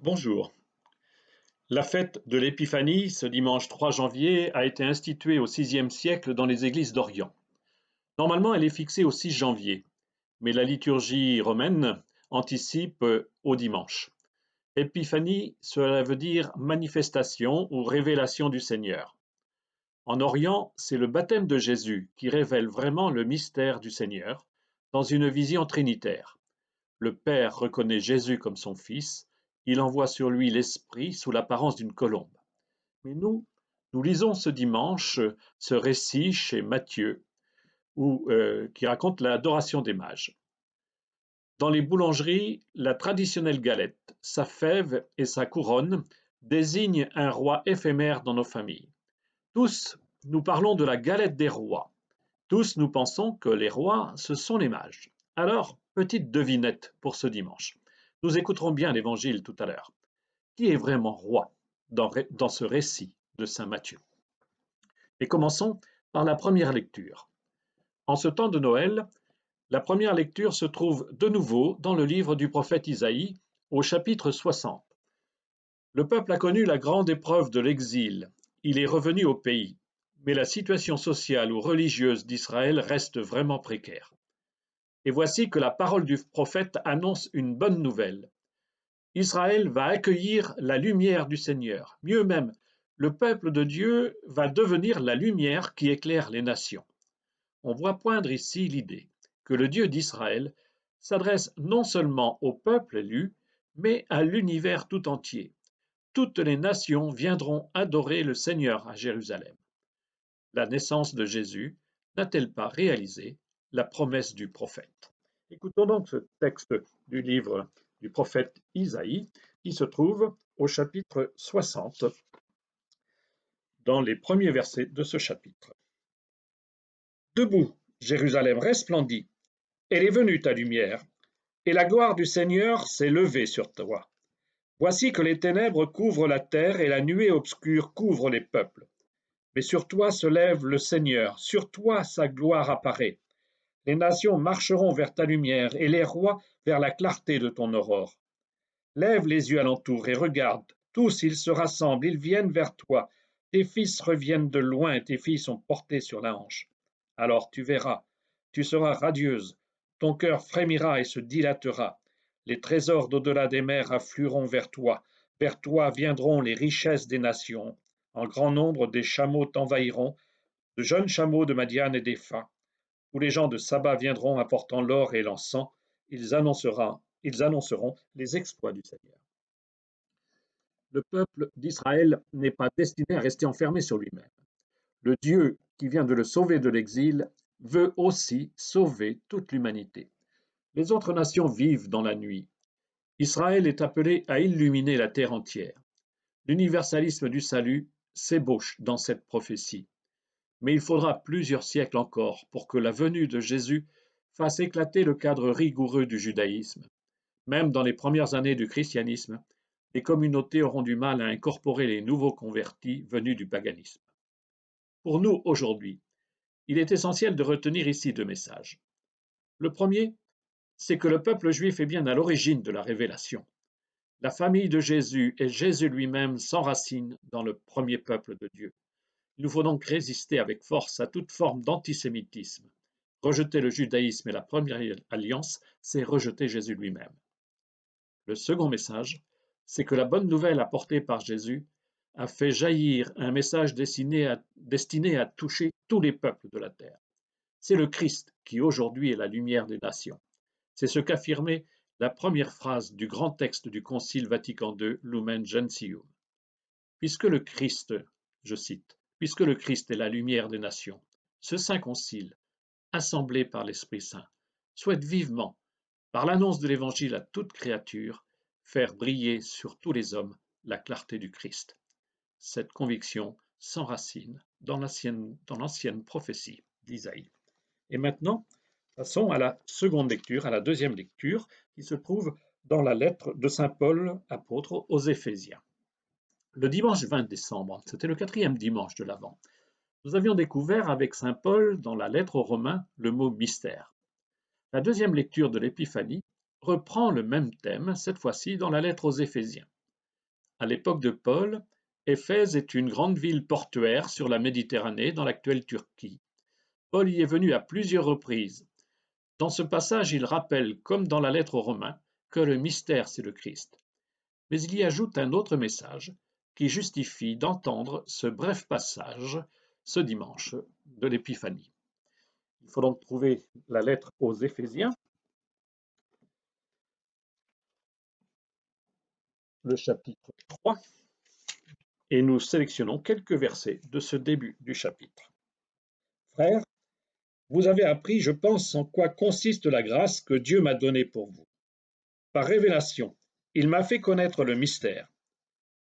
Bonjour. La fête de l'Épiphanie, ce dimanche 3 janvier, a été instituée au VIe siècle dans les églises d'Orient. Normalement, elle est fixée au 6 janvier, mais la liturgie romaine anticipe au dimanche. Épiphanie, cela veut dire manifestation ou révélation du Seigneur. En Orient, c'est le baptême de Jésus qui révèle vraiment le mystère du Seigneur dans une vision trinitaire. Le Père reconnaît Jésus comme son Fils, il envoie sur lui l'Esprit sous l'apparence d'une colombe. Mais nous lisons ce dimanche ce récit chez Matthieu qui raconte l'adoration des mages. Dans les boulangeries, la traditionnelle galette, sa fève et sa couronne désignent un roi éphémère dans nos familles. Tous, nous parlons de la galette des rois. Tous, nous pensons que les rois, ce sont les mages. Alors, petite devinette pour ce dimanche. Nous écouterons bien l'évangile tout à l'heure. Qui est vraiment roi dans ce récit de saint Matthieu? Et commençons par la première lecture. En ce temps de Noël, la première lecture se trouve de nouveau dans le livre du prophète Isaïe, au chapitre 60. Le peuple a connu la grande épreuve de l'exil. Il est revenu au pays, mais la situation sociale ou religieuse d'Israël reste vraiment précaire. Et voici que la parole du prophète annonce une bonne nouvelle. Israël va accueillir la lumière du Seigneur. Mieux même, le peuple de Dieu va devenir la lumière qui éclaire les nations. On voit poindre ici l'idée que le Dieu d'Israël s'adresse non seulement au peuple élu, mais à l'univers tout entier. Toutes les nations viendront adorer le Seigneur à Jérusalem. La naissance de Jésus n'a-t-elle pas réalisé la promesse du prophète? Écoutons donc ce texte du livre du prophète Isaïe qui se trouve au chapitre 60, dans les premiers versets de ce chapitre. Debout, Jérusalem resplendit, elle est venue ta lumière, et la gloire du Seigneur s'est levée sur toi. Voici que les ténèbres couvrent la terre et la nuée obscure couvre les peuples. Mais sur toi se lève le Seigneur, sur toi sa gloire apparaît. Les nations marcheront vers ta lumière et les rois vers la clarté de ton aurore. Lève les yeux alentour et regarde, tous ils se rassemblent, ils viennent vers toi. Tes fils reviennent de loin, tes filles sont portées sur la hanche. Alors tu verras, tu seras radieuse, ton cœur frémira et se dilatera. Les trésors d'au-delà des mers afflueront vers toi viendront les richesses des nations. En grand nombre, des chameaux t'envahiront, de jeunes chameaux de Madian et d'Épha, où les gens de Saba viendront apportant l'or et l'encens, ils annonceront les exploits du Seigneur. Le peuple d'Israël n'est pas destiné à rester enfermé sur lui-même. Le Dieu qui vient de le sauver de l'exil veut aussi sauver toute l'humanité. Les autres nations vivent dans la nuit. Israël est appelé à illuminer la terre entière. L'universalisme du salut s'ébauche dans cette prophétie. Mais il faudra plusieurs siècles encore pour que la venue de Jésus fasse éclater le cadre rigoureux du judaïsme. Même dans les premières années du christianisme, les communautés auront du mal à incorporer les nouveaux convertis venus du paganisme. Pour nous, aujourd'hui, il est essentiel de retenir ici deux messages. Le premier, c'est que le peuple juif est bien à l'origine de la révélation. La famille de Jésus et Jésus lui-même s'enracinent dans le premier peuple de Dieu. Il nous faut donc résister avec force à toute forme d'antisémitisme. Rejeter le judaïsme et la première alliance, c'est rejeter Jésus lui-même. Le second message, c'est que la bonne nouvelle apportée par Jésus a fait jaillir un message destiné à toucher tous les peuples de la terre. C'est le Christ qui aujourd'hui est la lumière des nations. C'est ce qu'affirmait la première phrase du grand texte du Concile Vatican II, Lumen Gentium. Puisque le Christ, je cite, puisque le Christ est la lumière des nations, ce saint concile, assemblé par l'Esprit Saint, souhaite vivement, par l'annonce de l'Évangile à toute créature, faire briller sur tous les hommes la clarté du Christ. Cette conviction s'enracine dans l'ancienne prophétie d'Isaïe. Et maintenant, passons à la seconde lecture, à la deuxième lecture, qui se trouve dans la lettre de saint Paul, apôtre aux Éphésiens. Le dimanche 20 décembre, c'était le 4e dimanche de l'Avent, nous avions découvert avec saint Paul dans la lettre aux Romains le mot mystère. La deuxième lecture de l'Épiphanie reprend le même thème, cette fois-ci dans la lettre aux Éphésiens. À l'époque de Paul, Éphèse est une grande ville portuaire sur la Méditerranée dans l'actuelle Turquie. Paul y est venu à plusieurs reprises. Dans ce passage, il rappelle, comme dans la lettre aux Romains, que le mystère, c'est le Christ. Mais il y ajoute un autre message qui justifie d'entendre ce bref passage ce dimanche de l'Épiphanie. Il faut donc trouver la lettre aux Éphésiens, le chapitre 3, et nous sélectionnons quelques versets de ce début du chapitre. Frères, vous avez appris, je pense, en quoi consiste la grâce que Dieu m'a donnée pour vous. Par révélation, il m'a fait connaître le mystère.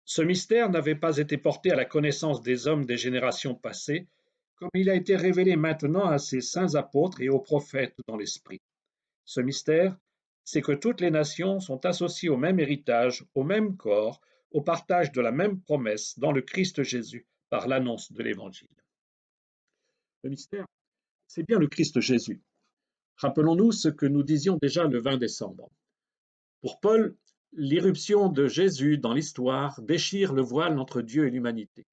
Ce mystère n'avait pas été porté à la connaissance des hommes des générations passées, comme il a été révélé maintenant à ses saints apôtres et aux prophètes dans l'Esprit. Ce mystère, c'est que toutes les nations sont associées au même héritage, au même corps, au partage de la même promesse dans le Christ Jésus par l'annonce de l'Évangile. Le mystère, c'est bien le Christ Jésus. Rappelons-nous ce que nous disions déjà le 20 décembre. Pour Paul, l'irruption de Jésus dans l'histoire déchire le voile entre Dieu et l'humanité.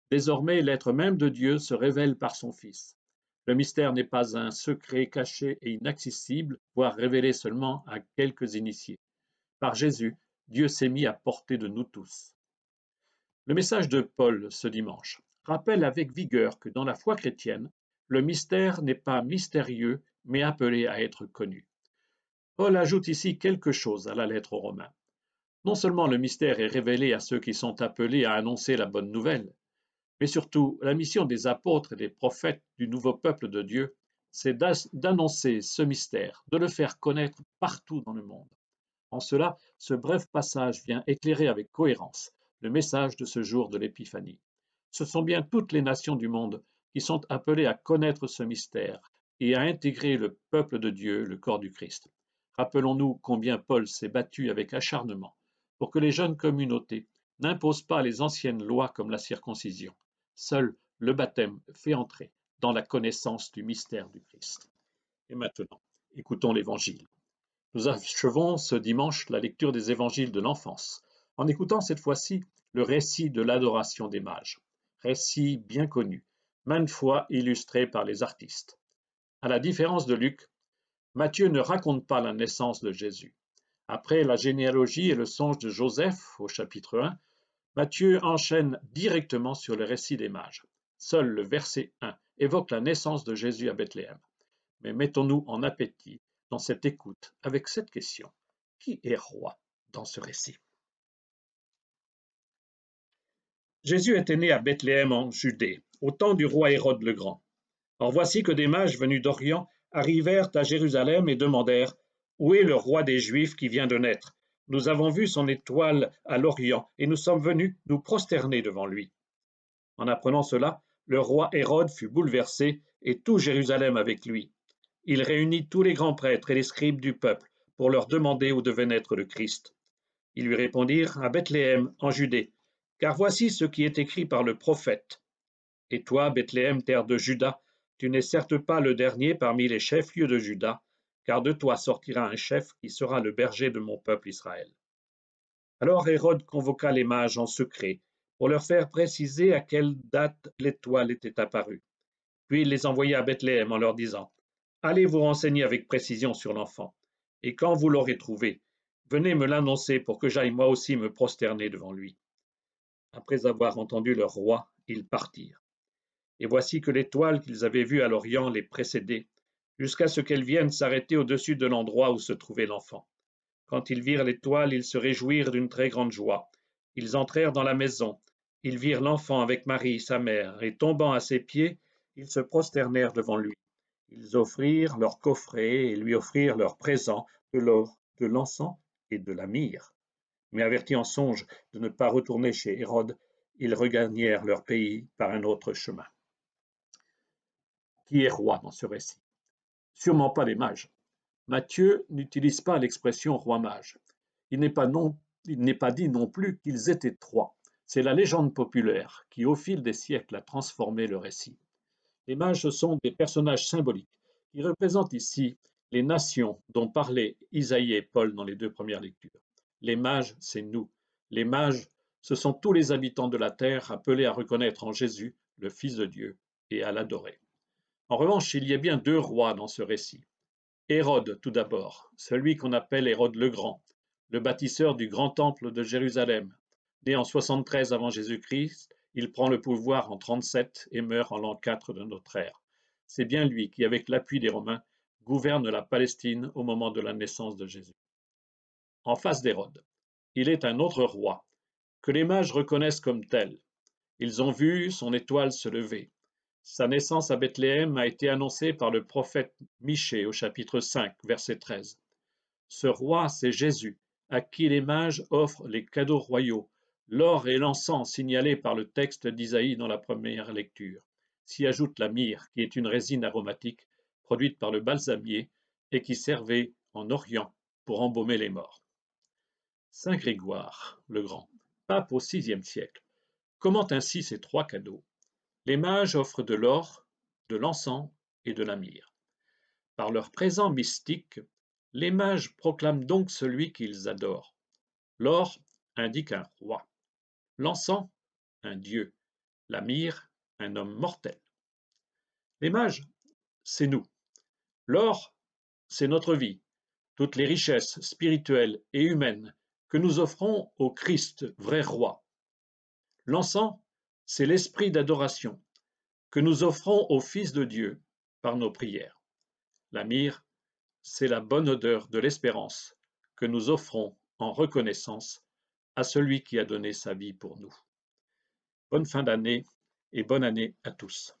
Désormais, l'être même de Dieu se révèle par son Fils. Le mystère n'est pas un secret caché et inaccessible, voire révélé seulement à quelques initiés. Par Jésus, Dieu s'est mis à portée de nous tous. Le message de Paul ce dimanche rappelle avec vigueur que dans la foi chrétienne, le mystère n'est pas mystérieux, mais appelé à être connu. Paul ajoute ici quelque chose à la lettre aux Romains. Non seulement le mystère est révélé à ceux qui sont appelés à annoncer la bonne nouvelle, mais surtout la mission des apôtres et des prophètes du nouveau peuple de Dieu, c'est d'annoncer ce mystère, de le faire connaître partout dans le monde. En cela, ce bref passage vient éclairer avec cohérence le message de ce jour de l'Épiphanie. Ce sont bien toutes les nations du monde qui sont appelées à connaître ce mystère et à intégrer le peuple de Dieu, le corps du Christ. Rappelons-nous combien Paul s'est battu avec acharnement pour que les jeunes communautés n'imposent pas les anciennes lois comme la circoncision. Seul le baptême fait entrer dans la connaissance du mystère du Christ. Et maintenant, écoutons l'Évangile. Nous achevons ce dimanche la lecture des évangiles de l'enfance, en écoutant cette fois-ci le récit de l'adoration des mages, récit bien connu, maintes fois illustré par les artistes. À la différence de Luc, Matthieu ne raconte pas la naissance de Jésus. Après la généalogie et le songe de Joseph au chapitre 1, Matthieu enchaîne directement sur le récit des mages. Seul le verset 1 évoque la naissance de Jésus à Bethléem. Mais mettons-nous en appétit dans cette écoute avec cette question. Qui est roi dans ce récit? Jésus était né à Bethléem en Judée, au temps du roi Hérode le Grand. Or voici que des mages venus d'Orient arrivèrent à Jérusalem et demandèrent: Où est le roi des Juifs qui vient de naître? Nous avons vu son étoile à l'Orient et nous sommes venus nous prosterner devant lui. En apprenant cela, le roi Hérode fut bouleversé et tout Jérusalem avec lui. Il réunit tous les grands prêtres et les scribes du peuple pour leur demander où devait naître le Christ. Ils lui répondirent: À Bethléem, en Judée, car voici ce qui est écrit par le prophète. Et toi, Bethléem, terre de Juda, tu n'es certes pas le dernier parmi les chefs-lieux de Juda, car de toi sortira un chef qui sera le berger de mon peuple Israël. Alors Hérode convoqua les mages en secret pour leur faire préciser à quelle date l'étoile était apparue. Puis il les envoya à Bethléem en leur disant: Allez vous renseigner avec précision sur l'enfant, et quand vous l'aurez trouvé, venez me l'annoncer pour que j'aille moi aussi me prosterner devant lui. Après avoir entendu leur roi, ils partirent. Et voici que l'étoile qu'ils avaient vue à l'Orient les précédait, jusqu'à ce qu'elle vienne s'arrêter au-dessus de l'endroit où se trouvait l'enfant. Quand ils virent l'étoile, ils se réjouirent d'une très grande joie. Ils entrèrent dans la maison. Ils virent l'enfant avec Marie, sa mère, et tombant à ses pieds, ils se prosternèrent devant lui. Ils offrirent leurs coffrets et lui offrirent leurs présents, de l'or, de l'encens et de la myrrhe. Mais avertis en songe de ne pas retourner chez Hérode, ils regagnèrent leur pays par un autre chemin. Qui est roi dans ce récit? Sûrement pas les mages. Matthieu n'utilise pas l'expression roi-mage. Il n'est pas dit non plus qu'ils étaient trois. C'est la légende populaire qui, au fil des siècles, a transformé le récit. Les mages sont des personnages symboliques qui représentent ici les nations dont parlaient Isaïe et Paul dans les deux premières lectures. Les mages, c'est nous. Les mages Ce sont tous les habitants de la terre appelés à reconnaître en Jésus le Fils de Dieu et à l'adorer. En revanche, il y a bien deux rois dans ce récit. Hérode tout d'abord, celui qu'on appelle Hérode le Grand, le bâtisseur du grand temple de Jérusalem. Né en 73 avant Jésus-Christ, il prend le pouvoir en 37 et meurt en l'an 4 de notre ère. C'est bien lui qui, avec l'appui des Romains, gouverne la Palestine au moment de la naissance de Jésus. En face d'Hérode, il est un autre roi, que les mages reconnaissent comme tel. Ils ont vu son étoile se lever. Sa naissance à Bethléem a été annoncée par le prophète Michée au chapitre 5, verset 13. Ce roi, c'est Jésus, à qui les mages offrent les cadeaux royaux, l'or et l'encens signalés par le texte d'Isaïe dans la première lecture. S'y ajoute la myrrhe, qui est une résine aromatique produite par le balsamier et qui servait en Orient pour embaumer les morts. Saint Grégoire le Grand, pape au VIe siècle, commente ainsi ces trois cadeaux. Les mages offrent de l'or, de l'encens et de la myrrhe. Par leur présent mystique, les mages proclament donc celui qu'ils adorent. L'or indique un roi, l'encens un dieu, la myrrhe un homme mortel. Les mages, c'est nous. L'or, c'est notre vie, toutes les richesses spirituelles et humaines que nous offrons au Christ, vrai roi. L'encens, c'est l'esprit d'adoration que nous offrons au Fils de Dieu par nos prières. La myrrhe, c'est la bonne odeur de l'espérance que nous offrons en reconnaissance à celui qui a donné sa vie pour nous. Bonne fin d'année et bonne année à tous.